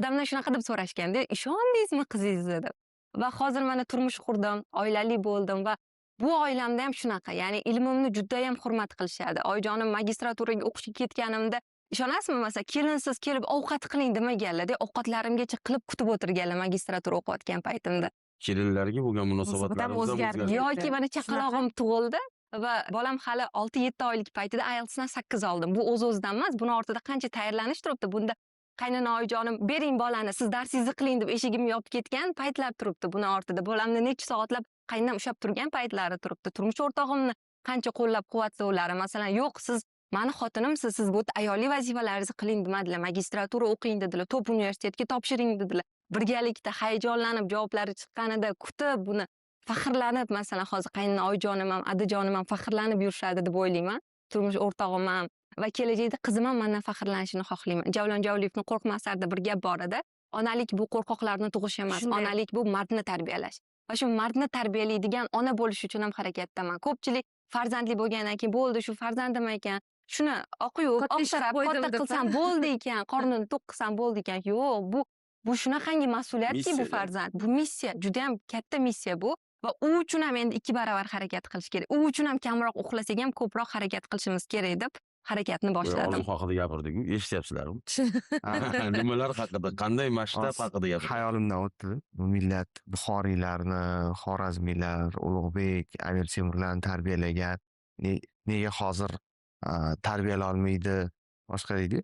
Adamlar shunaqa deb so'rashganda, ishondingizmi qizingizni deb. Va hozir mana turmush qurdim, oilali bo'ldim va bu oilamda ham shunaqa. Ya'ni ilmimni juda ham hurmat qilishadi. Oyijonim magistraturaga o'qishga ketganimda ishonasizmi, masalan, kelinsiz kelib ovqat qiling demaganlar-da, ovqatlarimgacha qilib kutib o'tirganlar magistratura o'qiyotgan paytimda. Kelinlarga bo'lgan munosabatlarimiz ham o'zgardi. Yoki mana chaqalog'im tug'ildi va bolam hali 6-7 oylik paytida IELTSdan 8 oldim. Bu o'z-o'zidan emas, buni ortida qancha tayyorlanish turibdi. Bunda qaynona oyijonim, bering bolani, siz darsingizni qiling deb eshigimni yopib ketgan paytlar turibdi. Buni ortida bolamni necha soatlab qaynonam ushlab turgan paytlari turibdi. Turmush o'rtog'imni qancha qo'llab-quvvatlovlari, masalan, yo'q, siz mani xotinimsiz, siz bu ayollik vazifalaringizni qiling demadilar, magistratura o'qing dedilar, top universitetga topshiring dedilar. Birgalikda hayajonlanib javoblari chiqqanida kutib buni faxrlanib, masalan, hozir qaynona oyijonim ham, adijonim ham faxrlanib yurishadi deb o'ylayman. Turmush o'rtog'im ham va kelajakda qizim ham mendan faxrlanishini xohlayman. Javlon Javliyevning Qo'rqma asarida bir gap bor edi. Onalik bu qo'rqoqlarni tug'ish emas, onalik bu mardni tarbiyalash. Va shu mardni tarbiyalaydigan ona bo'lish uchun ham harakatdaman. Ko'pchilik farzandli bo'lgandan keyin bo'ldi, shu farzandim ekan, shuni oqyuvib, oqsharab, katta qilsam bo'ldi ekan, qornini to'q qilsam bo'ldi ekan. Yo'q, bu shunaqangi mas'uliyatki bu farzand. Bu missiya, juda ham katta missiya bu. Va u uchun ham endi 2 barobar harakat qilish kerak. U uchun ham kamroq uxlasak ham ko'proq harakat qilishimiz kerak deb harakatni boshladim. Orzu haqida gapirdik-ku, eshityapsizlarmi? Nimalar haqida, qanday masshtab haqida gapirdik? Hayolimdan o'tdi. Bu millat Buxoriylarni, Xorazmiylar, Ulug'bek, Amir Temurlarni tarbiyalagan, nega hozir tarbiyalolmaydi, boshqa deydi.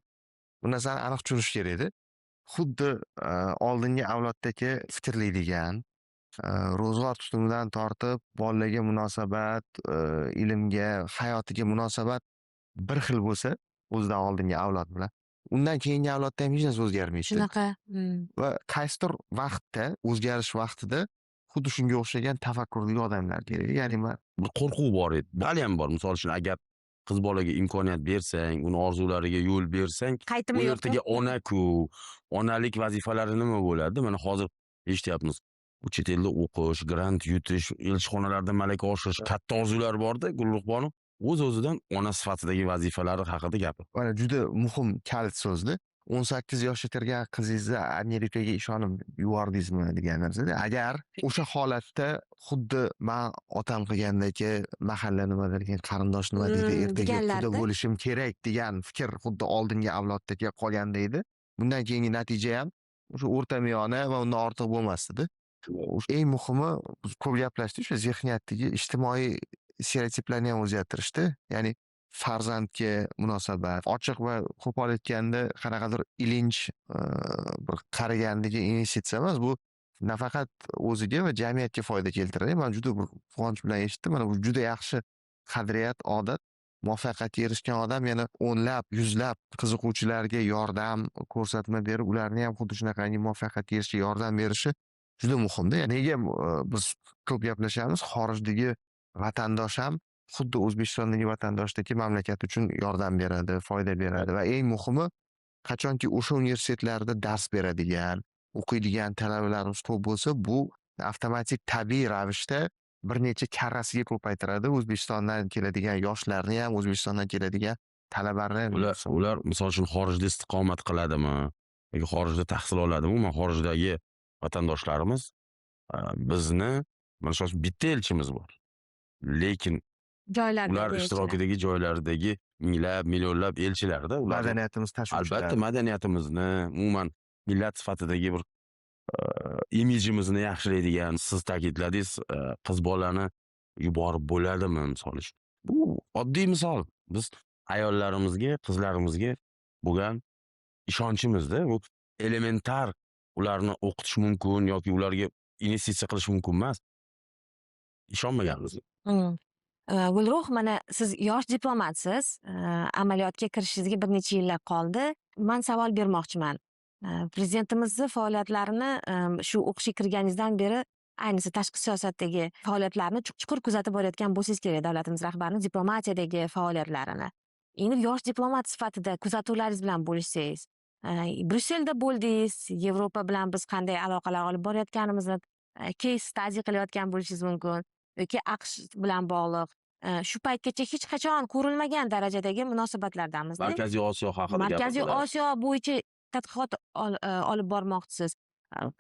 Bu narsani aniq tushunish kerak edi. Xuddi oldingi avloddagi fikrlaydigan, ro'zg'or tutumidan tortib, bolalarga munosabat, ilmga, hayotiga munosabat bir xil bo'lsa, o'zidan oldingi avlod bilan, undan keyingi avlodda ham hech narsa o'zgarmaydi. Shunaqa. Va qaysidir vaqtda, o'zgarish vaqtida xuddi shunga o'xshagan tafakkurli odamlar kerak. Ya'ni bir qo'rquv bor edi. Hali ham bor. Misol uchun, agar qiz bolaga imkoniyat bersang, uni orzulariga yo'l bersang, Qaytimi u yo'q. ertaga ona-ku, onalik vazifalari nima bo'ladi? Mana hozir eshityapmiz. U chet elda o'qish, grant yutish, elchixonalarda malaka oshirish, katta orzular bor-da, Gulruhbonim. O'z-o'zidan ona sifatidagi vazifalari haqida gapir. mana juda muhim kalit so'zda. 18 yoshga kirgan qizingizni Amerikaga ishonib yubordingizmi degan narsada. Agar o'sha holatda xuddi men otam qilgandagi mahalla nima derkan, qarindosh nima deydi, ertaga deganlarda. quda bo'lishim kerak degan fikr xuddi oldingi avloddagi qolganda edi. Bundan keyingi natija ham o'sha o'rta miyona va undan ortiq bo'lmasdi. Eng muhimi, biz ko'p gaplashdik, o'sha zehniyatdagi ijtimoiy stereotiplarni ham o'zgartirishdi. Ya'ni farzandga munosabat, ochiq va qo'pol aytganda qanaqadir ilinj bir qaragandagi investitsiya emas, bu nafaqat o'ziga va jamiyatga foyda keltiradi. Men juda bir quvonch bilan eshitdim. Mana bu juda yaxshi qadriyat, odat. Muvaffaqiyatga erishgan odam yana o'nlab, yuzlab qiziquvchilarga yordam ko'rsatma berib, ularni ham xuddi shunaqangi muvaffaqiyatga erishishga yordam berishi juda muhimda. Nega biz ko'p gaplashamiz, xorijdagi vatandosh ham xuddi O'zbekistondagi vatandoshdagi mamlakat uchun yordam beradi, foyda beradi va eng muhimi, qachonki o'sha universitetlarda dars beradigan, o'qiydigan talabalarimiz ko'p bo'lsa, bu avtomatik tabiiy ravishda bir necha karrasiga ko'paytiradi O'zbekistondan keladigan yoshlarni ham, O'zbekistondan keladigan talabalarni ham. Ular misol uchun xorijda istiqomat qiladimi yoki xorijda tahsil oladimi? Umuman xorijdagi vatandoshlarimiz bizni mana shu bitta elchimiz bor. Lekin Joylarda ular ishtirokidagi joylardagi minglab, millionlab elchilarda ular Madaniyatimiz tashuvchilar. albatta madaniyatimizni, umuman millat sifatidagi bir imijimizni yaxshilaydigan, siz ta'kidladingiz, qiz bolani yuborib bo'ladimi misol uchun. Bu oddiy misol. Biz ayollarimizga, qizlarimizga bo'lgan ishonchimizda bu elementar ularni o'qitish mumkin yoki ularga investitsiya qilish mumkin emas. Ishonmaganmiz. Gulruh, mana siz yosh diplomatsiz, amaliyotga kirishingizga bir necha yillar qoldi. Men savol bermoqchiman. Prezidentimizni faoliyatlarini shu o'qishga kirganingizdan beri, ayniqsa tashqi siyosatdagi faoliyatlarni chuqur kuzatib borayotgan bo'lsangiz kerak, davlatimiz rahbarining diplomatiyadagi faoliyatlarini. Endi yosh diplomat sifatida kuzatuvlaringiz bilan bo'lishsangiz, Bryusselda bo'ldingiz, Yevropa bilan biz qanday aloqalar olib borayotganimizni case study qilayotgan bo'lishingiz mumkin yoki AQSh bilan bog'liq shu paytgacha hech qachon ko'rilmagan darajadagi munosabatlardamiz. Markaziy Osiyo haqida Markaziy gapirdilar. Osiyo bo'yicha tadqiqot olib bormoqchisiz.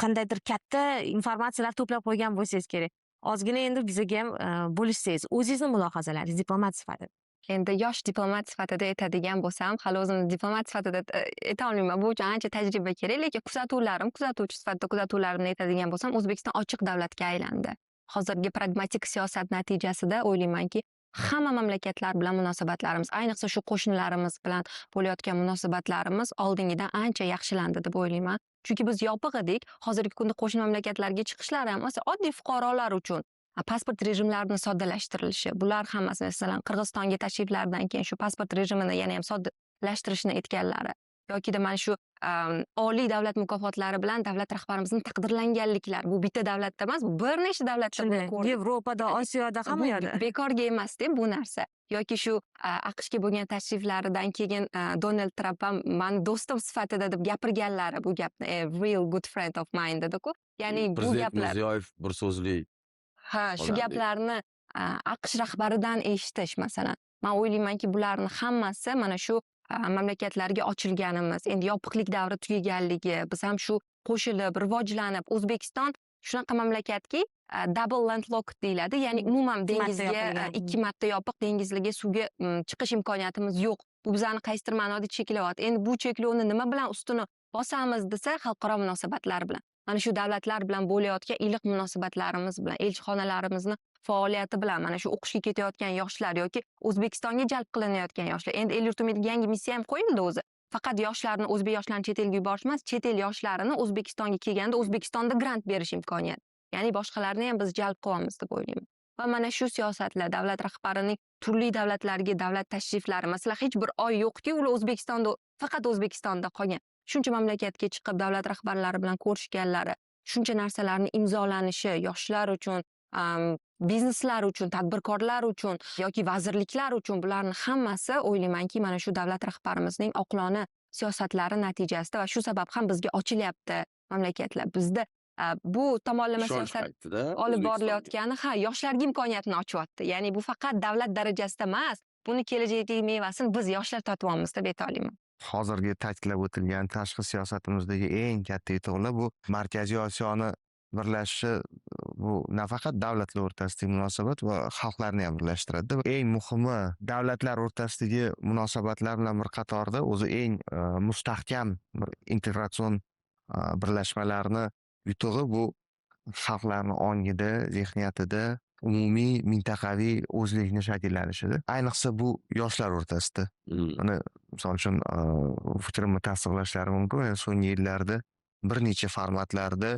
Qandaydir katta informatsiyalar to'plab qo'ygan bo'lsangiz kerak. Ozgina endi bizga ham bo'lishsangiz, o'zingizni mulohazalaringiz diplomat sifatida. Endi yosh diplomat sifatida aytadigan bo'lsam, hali o'zimni diplomat sifatida aytolmayman. Bu uchun ancha tajriba kerak, lekin kuzatuvchi sifatida kuzatuvlarimni aytadigan bo'lsam, O'zbekiston ochiq davlatga aylandi. Hozirgi pragmatik siyosat natijasida o'ylaymanki, hamma mamlakatlar bilan munosabatlarimiz, ayniqsa shu qo'shnilarimiz bilan bo'layotgan munosabatlarimiz oldingidan ancha yaxshilandi deb o'ylayman. Chunki biz yopiq edik. Hozirgi kunda qo'shni mamlakatlarga chiqishlar ham oddiy fuqarolar uchun pasport rejimlarini soddalashtirilishi, bular hammasi, masalan, Qirg'izistonga tashriflaridan keyin shu pasport rejimini yana ham soddalashtirishni aytganlari yokida mana shu oliy davlat mukofotlari bilan davlat rahbarimizni taqdirlanganliklari, bu bitta davlatda emas, bu bir nechta davlatda buni ko'rdik. Yevropada, Osiyoda, hamma yerda. Bekorga emas-da bu narsa. Yoki shu AQShga bo'lgan tashriflaridan keyin Donald Tramp ham mani do'stim sifatida deb gapirganlari bu gapni, real good friend of mine dedi-ku. Ya'ni bu Prezident gaplar Mirziyoyev bir so'zli shu gaplarni AQSh rahbaridan eshitish masalan. Men o'ylaymanki, bularning hammasi mana shu mamlakatlarga ochilganimiz, endi yopiqlik davri tugaganligi, biz ham shu qo'shilib, rivojlanib, O'zbekiston shunaqa mamlakatki, double landlocked deyiladi, ya'ni umuman dengizga ikki marta yopiq, dengizlarga suvga chiqish imkoniyatimiz yo'q. Bu bizani qaysidir ma'noda cheklayapti. Endi bu cheklovni nima bilan ustuni bosamiz desa, xalqaro munosabatlar bilan. Mana shu davlatlar bilan bo'layotgan iliq munosabatlarimiz bilan, elchixonalarimizni faoliyati bilan, mana shu o'qishga ketayotgan yoshlar yoki O'zbekistonga jalb qilinayotgan yoshlar. Endi el yurtimizga yangi missiya ham qo'yildi o'zi. Faqat yoshlarni, o'zbek yoshlarini chet elga yuborish emas, chet el yoshlarini O'zbekistonga kelganda O'zbekistonda grant berish imkoniyati. Ya'ni boshqalarni ham biz jalb qilyapmiz deb o'ylayman. Va mana shu siyosatlar, davlat rahbarining turli davlatlarga davlat tashriflari, masalan, hech bir oy yo'qki, ular O'zbekistonda, faqat O'zbekistonda qolgan. Shuncha mamlakatga chiqib davlat rahbarlari bilan ko'rishganlari, shuncha narsalarning imzolanishi yoshlar uchun, bizneslar uchun, tadbirkorlar uchun yoki vazirliklar uchun, bularning hammasi o'ylaymanki, mana shu davlat rahbarimizning oqilona siyosatlari natijasida va shu sabab ham bizga ochilyapti mamlakatlar. Bizda bu tomonlama siyosat olib borilayotgani yoshlarga imkoniyatni ochyapti. Ya'ni bu faqat davlat darajasida emas, buni kelajakdagi mevasini biz yoshlar totyapmiz deb ayta olaman. Hozirgi ta'kidlab o'tilgan tashqi siyosatimizdagi eng katta yutuqlar bu Markaziy Osiyoni birlashishi, bu nafaqat davlatlar o'rtasidagi munosabat va xalqlarni ham birlashtiradi. Eng muhimi, davlatlar o'rtasidagi munosabatlar bilan bir qatorda o'zi eng mustahkam bir integratsion birlashmalarni yutug'i bu xalqlarni ongida, zehniyatida umumiy mintaqaviy o'zlikni shakllanishida. Ayniqsa bu yoshlar o'rtasida. Buni misol uchun fikrimni tasdiqlashlari mumkin. So'nggi yillarda bir necha formatlarda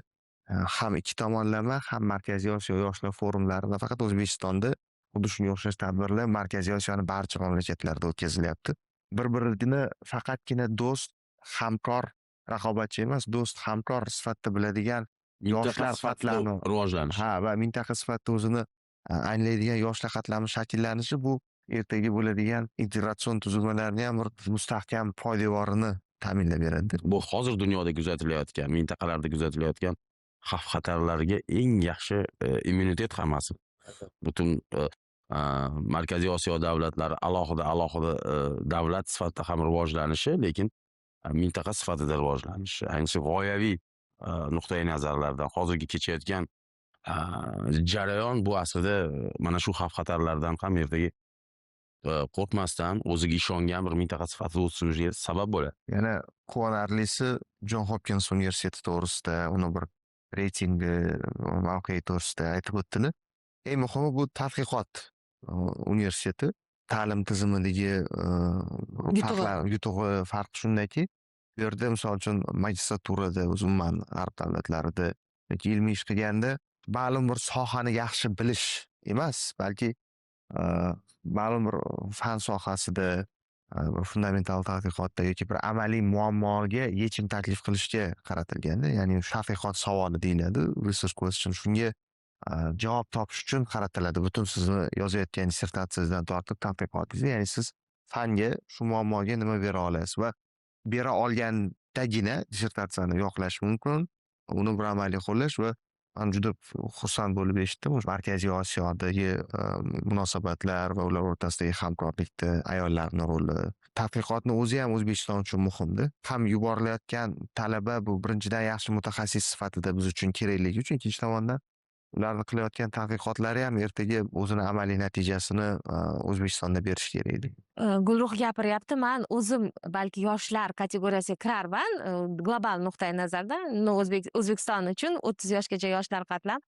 ham ikki tomonlama, ham Markaziy Osiyo yoshlar forumlari va faqat O'zbekistonda xuddi shunga o'xshash tadbirlar Markaziy Osiyoning barcha mamlakatlarida o'tkazilyapti. Bir-birini faqatgina do'st, hamkor, raqobatchi emas, do'st, hamkor sifatida biladigan yoshlar sifatlarini rivojlanish. va mintaqa sifatida o'zini anglaydigan yoshlar qatlami shakllanishi bu ertaga bo'ladigan integratsion tuzilmalarni ham bir mustahkam poydevorini ta'minlab beradi. Bu hozir dunyoda kuzatilayotgan, mintaqalarda kuzatilayotgan xavf xatarlarga eng yaxshi immunitet hammasi. Butun Markaziy Osiyo davlatlari alohida davlat sifatida ham rivojlanishi, lekin mintaqa sifatida rivojlanishi, ayniqsa g'oyaviy nuqtai nazarlardan hozirgi kechayotgan jarayon bu aslida mana shu xavf xatarlardan ham ertaga qo'rqmasdan o'ziga ishongan bir mintaqa sifatida o'sishiga sabab bo'ladi. Yana quvonarlisi Jon Hopkins universiteti to'g'risida, uni bir reytingi, mavqei to'g'risida aytib o'tdilar. Eng muhimi bu tadqiqot universiteti ta'lim tizimidagi yutug'i farqi shundaki, bu yerda misol uchun magistraturada umuman g'arb davlatlarida yoki ilmiy ish qilganda ma'lum bir sohani yaxshi bilish emas, balki ma'lum bir fan sohasida bir fundamental tadqiqotda yoki bir amaliy muammoga yechim taklif qilishga qaratilganda, ya'ni tadqiqot savoli deyiladi, research question, shunga javob topish uchun qaratiladi. Butun sizni yozayotgan dissertatsiyangizdan tortib tadqiqotingizga, ya'ni siz fanga shu muammoga nima bera olasiz va bera olgandagina dissertatsiyani yoqlash mumkin, uni bir amaliy qo'llash va men juda xursand bo'lib eshitdim. Markaziy Osiyodagi munosabatlar va ular o'rtasidagi hamkorlikda ayollarning roli, tadqiqotni o'zi ham O'zbekiston uchun muhimdi. Ham yuborilayotgan talaba bu birinchidan yaxshi mutaxassis sifatida biz uchun kerakligi uchun, ikkinchi tomondan ularni qilayotgan tadqiqotlari ham ertaga o'zini amaliy natijasini O'zbekistonda berish kerak edi. Gulruh gapiryapti, men o'zim balki yoshlar kategoriyasiga kirarman global nuqtai nazardan. O'zbekiston uchun 30 yoshgacha yoshlar qatlab,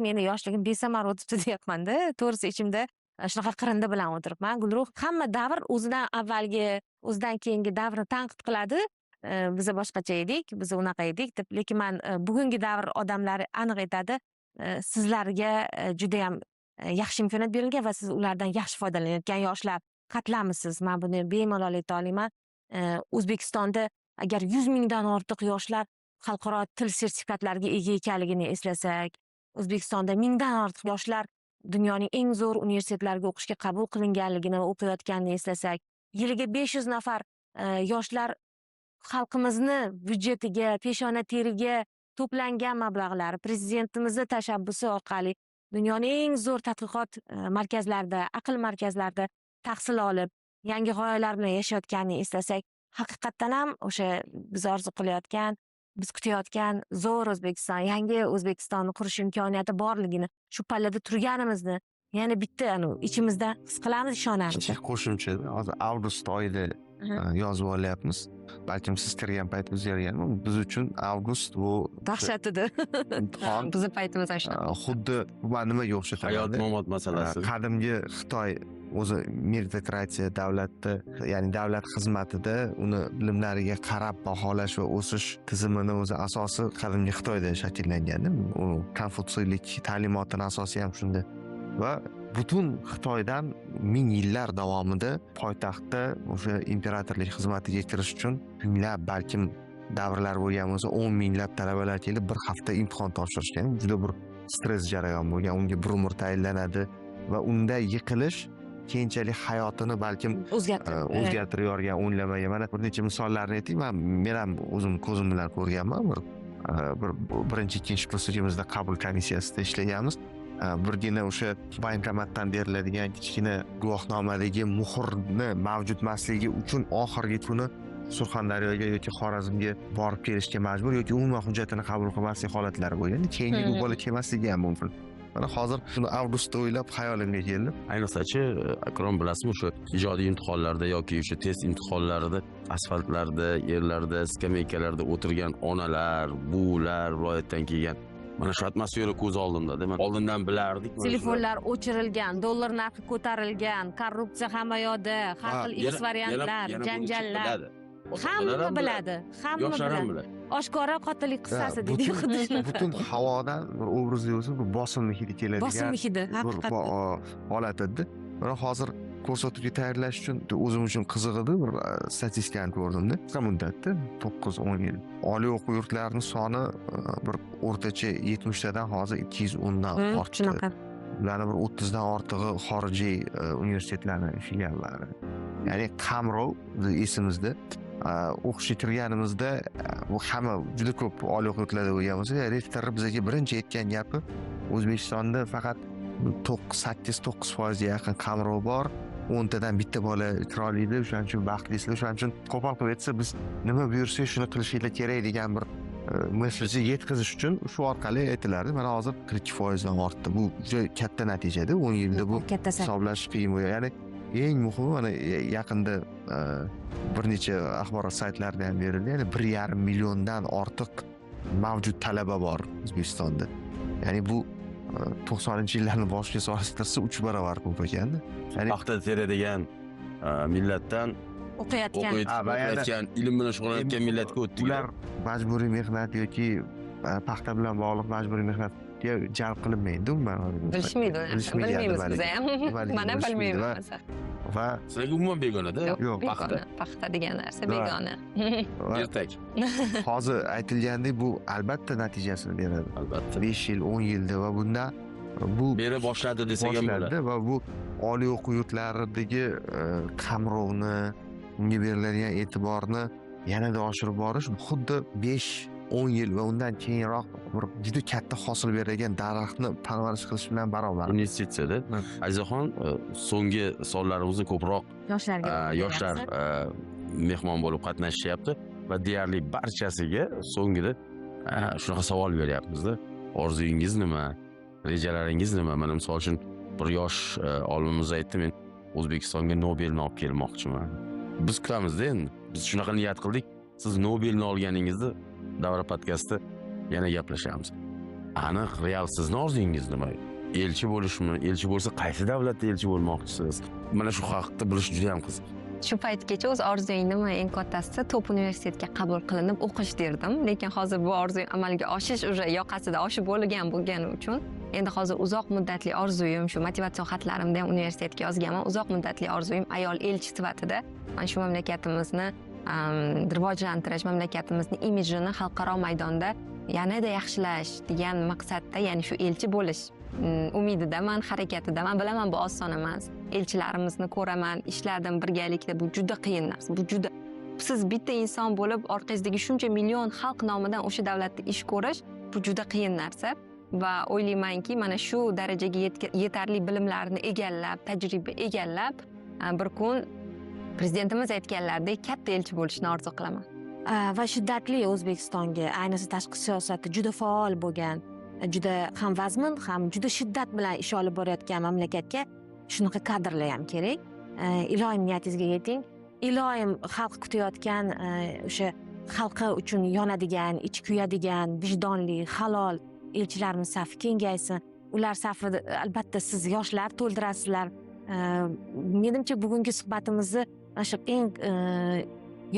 meni yoshligim besamar o'tibdi deyapman-da. To'g'risi ichimda shunaqa qirinda bilan o'tiribman. Gulruh hamma davr o'zidan avvalgi, o'zidan keyingi davrni tanqid qiladi. Biz boshqacha edik, biz unaqa edik deb, lekin men bugungi davr odamlari aniq aytadi, sizlarga juda ham yaxshi imkoniyat berilgan va siz ulardan yaxshi foydalanayotgan yoshlar qatlamisiz. Men buni bemalol ayta olaman. O'zbekistonda agar 100 mingdan ortiq yoshlar xalqaro til sertifikatlariga ega ekanligini eslasak, O'zbekistonda 1000 dan ortiq yoshlar dunyoning eng zo'r universitetlariga o'qishga qabul qilinganligini va o'qiyotganini eslasak, yiliga 500 nafar yoshlar xalqimizni byudjetiga, peshona teriga to'plangan mablag'lar prezidentimizni tashabbusi orqali dunyoning eng zo'r tadqiqot markazlarida, aql markazlarida tahsil olib, yangi g'oyalar bilan yashayotganini eslasak, haqiqatdan ham o'sha biz orzu qilayotgan, biz kutayotgan zo'r O'zbekiston, yangi O'zbekistonni qurish imkoniyati borligini, shu pallada turganimizni yana bitta ichimizda his qilamiz, ishonamiz. Kichik qo'shimcha, hozir avgust oyida yozib olyapmiz. Balkim siz kirgan payt o'zgargan, biz uchun avgust bu dahshatidir. imtihon. Bizni paytimiz ana shunaqa. Xuddi bu nimaga o'xshatadi? Hayot mamot masalasi. Qadimgi Xitoy o'zi meritokratiya davlatda, ya'ni davlat xizmatida uni bilimlariga qarab baholash va o'sish tizimini o'zi asosi qadimgi Xitoyda shakllangan. U konfutsiylik ta'limotini asosi ham shunda. Va butun Xitoydan 1000 yillar davomida poytaxtda o'sha imperatorlik xizmatiga kirish uchun minglab, balkim davrlar bo'lgan bo'lsa 10 minglab talabalar kelib bir hafta imtihon topshirishgan. Juda bir stress jarayon bo'lgan, unga bir umr tayinlanadi va unda yiqilish keyinchalik hayotini balkim o'zgartirib yuborgan o'nlamaga. Mana bir necha misollarni aytaylik. Men ham o'zim ko'zim bilan ko'rganman. Bir birinchi, ikkinchi kursimizda qabul komissiyasida ishlaganmiz. Birgina o'sha bankomatdan beriladigan kichkina guvohnomadagi muhrni mavjud emasligi uchun oxirgi kuni Surxondaryoga yoki Xorazmga borib kelishga majbur yoki umuman hujjatini qabul qilmaslik holatlari bo'lgan. Keyingi bu bola kelmasligi ham mumkin. Mana hozir shuni avgustda o'ylab hayolimga keldi. Ayniqsa-chi, Akrom, bilasizmi, o'sha ijodiy imtihonlarda yoki o'sha test imtihonlarida asfaltlarda, yerlarda, skameykalarda o'tirgan onalar, buvilar, viloyatdan kelgan. Mana shu atmosfera ko'z oldimda. Demak, oldindan bilardik. Telefonlar o'chirilgan, dollar narxi ko'tarilgan, korrupsiya hamma yoqda, har xil X variantlar, janjallar. Hamma biladi, hamma biladi. Oshkora qotillik qissasi deydi. Butun havodan bir obrazli o'zi bir bosimli hidi keladigan. Bosimli hidi, haqiqatdan. Holat edi. Mana hozir ko'rsatuvga tayyorlash uchun o'zim uchun qiziq edi, bir statistikani ko'rdimda. Qisqa muddatda 9-10 yil. Oliy o'quv yurtlarining soni bir o'rtacha 70 tadan hozir 210 dan ortdi. Shunaqa. ularni bir 30 dan ortig'i xorijiy universitetlarni filiallari. Ya'ni qamrov bizni esimizda o'qish bitirganimizda bu hamma juda ko'p oliy o'quv yurtlarida bo'lgan bo'lsa, rektor bizga birinchi aytgan gapi O'zbekistonda faqat 8-9% ga yaqin qamrov bor. 10 tadan bitta bola kira oladi, shuning uchun baxtlisizlar, shuning uchun qo'pol qilib aytsa biz nima buyursak shuni qilishinglar kerak degan bir mesajni yetkazish uchun shu orqali aytilardi. Mana hozir 42% dan ortdi. Bu juda katta natijada. 10 yilda bu katta hisoblash qiyin bo'lgan. Ya'ni eng muhimi mana yaqinda bir necha axborot saytlarida ham berildi. Ya'ni 1,5 milliondan ortiq mavjud talaba bor O'zbekistonda. Ya'ni bu 90-yillarni boshiga solishtirsa 3 barobar ko'p ekanda. Ya'ni paxta teradigan millatdan o'qiyotgan, ilm bilan shug'ullanayotgan millatga o'tdik. ular majburiy mehnat yoki paxta bilan bog'liq majburiy mehnatga jalb qilinmaydi umuman. Bilishmaydi. Bilmaymiz biz ham. Mana bilmaymiz. Va Sizlarga umuman begonada. yo'q, Paxta degan narsa begona. Ertak. hozir aytilgandek bu albatta natijasini beradi. Albatta. 5 yil, 10 yilda va bunda bu Beri boshladi desak ham bo'ladi. boshlanadi va bu oliy o'quv yurtlaridagi qamrovni, unga beriladigan e'tiborni yanada oshirib borish xuddi 5-10 yil va undan keyinroq bir juda katta hosil beradigan daraxtni parvarish qilish bilan barobar. Investitsiyada. Azizaxon, so'nggi sonlarimizda ko'proq yoshlar mehmon bo'lib qatnashishyapti va deyarli barchasiga so'ngida shunaqa savol beryapmiz-da. Orzuyingiz nima? Rejalaringiz nima? Mana misol uchun bir yosh olimimiz aytdi, men O'zbekistonga Nobelni olib kelmoqchiman. Biz kutamiz-da endi. Biz shunaqa niyat qildik. Siz Nobelni olganingizda Davra podkastda yana gaplashamiz. Aniq, real sizni orzuyingiz nima? Elchi bo'lishmi? Elchi bo'lsa qaysi davlatda elchi bo'lmoqchisiz? Mana shu haqida bilish juda ham qiziq. Shu paytgacha o'z orzuying nima? Eng kattasi top universitetga qabul qilinib o'qish derdim. Lekin hozir bu orzuim amalga oshish уже yoqasida oshib bo'lgani uchun endi hozir uzoq muddatli orzuyim, shu motivatsion xatlarimda ham universitetga yozganman. Uzoq muddatli orzuyim ayol elchi sifatida mana shu mamlakatimizni rivojlantirish, mamlakatimizni imijini xalqaro maydonda yanada yaxshilash degan maqsadda, ya'ni shu elchi bo'lish umididaman, harakatidaman. Bilaman bu oson emas. Elchilarimizni ko'raman, ishladim birgalikda. Bu juda qiyin narsa. Bu juda siz bitta inson bo'lib orqangizdagi shuncha million xalq nomidan o'sha davlatda ish ko'rish bu juda qiyin narsa va o'ylaymanki, mana shu darajaga yetarli bilimlarni egallab, tajriba egallab, bir kun prezidentimiz aytganlaridek katta elchi bo'lishni orzu qilaman. Va shiddatli O'zbekistonga, ayniqsa tashqi siyosatda juda faol bo'lgan, juda ham vazmin, ham juda shiddat bilan ish olib borayotgan mamlakatga shunaqa kadrlar ham kerak. Iloyim niyatingizga yeting. Iloyim xalq kutayotgan o'sha xalqi uchun yonadigan, ich kuyadigan, vijdonli, halol elchilarimiz safi kengaysin. Ular safida albatta siz yoshlar to'ldirasizlar. Menimcha bugungi suhbatimizni mana shu eng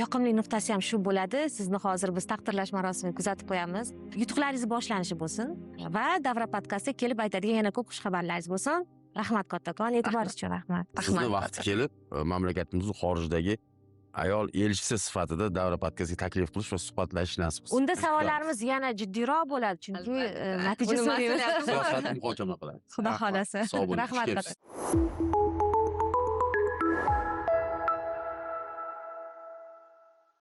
yoqimli nuqtasi ham shu bo'ladi. Sizni hozir biz taqdirlash marosimini kuzatib qo'yamiz. Yutuqlaringiz boshlanishi bo'lsin va Davra podkastga kelib aytadigan yana ko'p xush xabarlaringiz bo'lsin. Rahmat kattakon, e'tiboringiz uchun rahmat. Sizni vaqti kelib mamlakatimiz xorijdagi ayol elchisi sifatida Davra podkastga taklif qilish va suhbatlashish nasib qilsin. Unda savollarimiz yana jiddiyroq bo'ladi, chunki natija so'raymiz. Siyosatni muhokama qilamiz. Xudo xolasa. Sog' bo'ling. Rahmat. Xush kelibsiz.